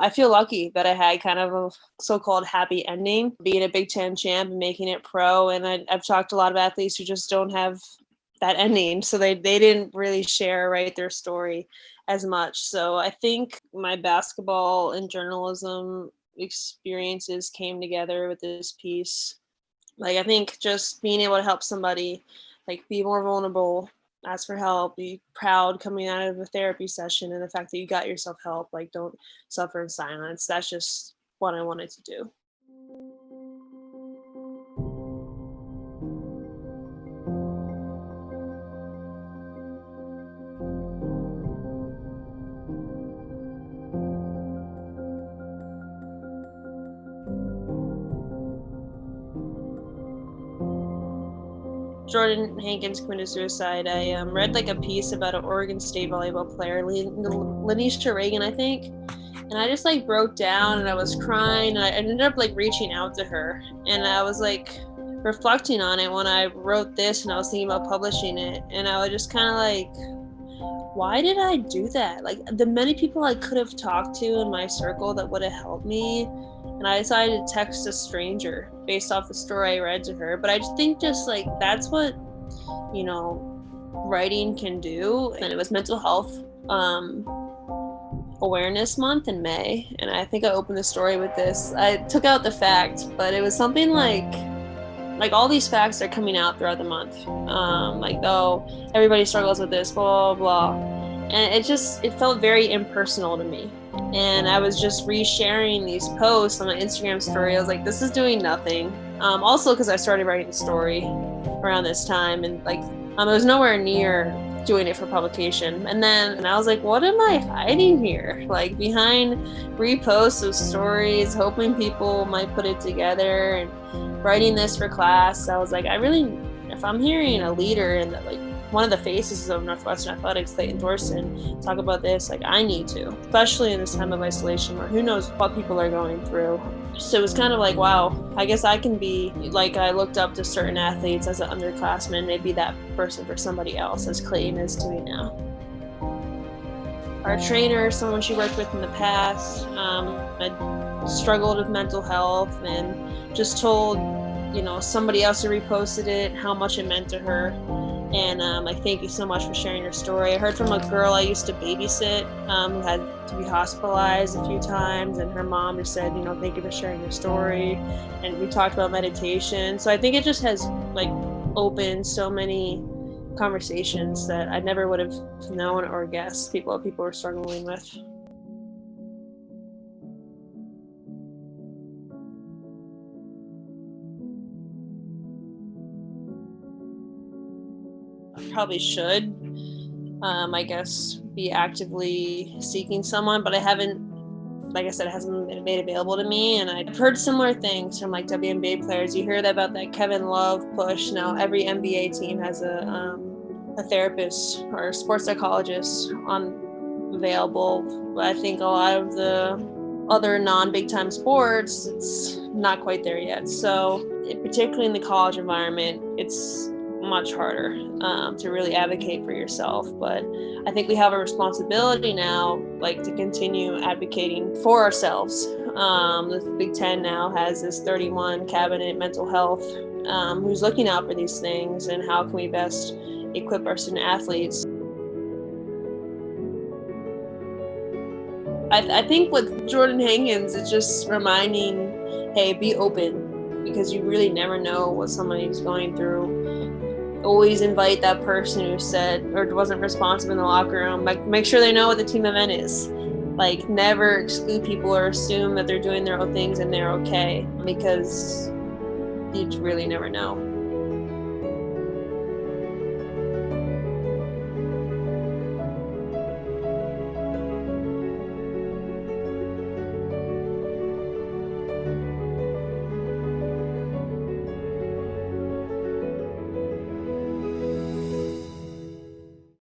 I feel lucky that I had kind of a so-called happy ending, being a Big Ten champ and making it pro. And I've talked to a lot of athletes who just don't have that ending. So they didn't really share, right, their story as much. So I think my basketball and journalism experiences came together with this piece. Like, I think just being able to help somebody, like, be more vulnerable, ask for help, be proud coming out of a therapy session, and the fact that you got yourself help, like, don't suffer in silence. That's just what I wanted to do. Jordan Hankins committed suicide. I read like a piece about an Oregon State volleyball player, Lanisha Reagan, I think. And I just like broke down and I was crying. And I ended up like reaching out to her. And I was like reflecting on it when I wrote this and I was thinking about publishing it. And I was just kind of like, why did I do that? Like, the many people I could have talked to in my circle that would have helped me. And I decided to text a stranger based off the story I read to her. But I just think just like that's what, you know, writing can do. And it was mental health awareness month in May. And I think I opened the story with this. I took out the fact, but it was something like all these facts are coming out throughout the month. Like, oh, everybody struggles with this, blah, blah, blah. And it felt very impersonal to me. And I was just resharing these posts on my Instagram story. I was like, this is doing nothing. Also, because I started writing the story around this time, and like, it was nowhere near doing it for publication. And I was like, what am I hiding here? Like, behind reposts of stories, hoping people might put it together, and writing this for class. I was like, if I'm hearing a leader and like one of the faces of Northwestern Athletics, Clayton Thorson, talk about this, like, I need to, especially in this time of isolation where who knows what people are going through. So it was kind of like, wow, I guess I can be, like, I looked up to certain athletes as an underclassman, maybe that person for somebody else, as Clayton is to me now. Our trainer, someone she worked with in the past, had struggled with mental health and just told, somebody else who reposted it, how much it meant to her. And like, thank you so much for sharing your story. I heard from a girl I used to babysit who had to be hospitalized a few times, and her mom just said, thank you for sharing your story. And we talked about meditation. So I think it just has like opened so many conversations that I never would have known or guessed people were struggling with. Probably should, I guess, be actively seeking someone, but I haven't, like I said, it hasn't been made available to me. And I've heard similar things from like WNBA players. You hear about that Kevin Love push. Now every NBA team has a therapist or a sports psychologist available. But I think a lot of the other non-big time sports, it's not quite there yet. So particularly in the college environment, it's much harder to really advocate for yourself. But I think we have a responsibility now, like, to continue advocating for ourselves. The Big Ten now has this 31 cabinet mental health who's looking out for these things, and how can we best equip our student athletes. I think with Jordan Hankins, it's just reminding, hey, be open, because you really never know what somebody's going through. Always invite that person who said or wasn't responsive in the locker room. Like, make sure they know what the team event is. Like, never exclude people or assume that they're doing their own things and they're okay, because you really never know.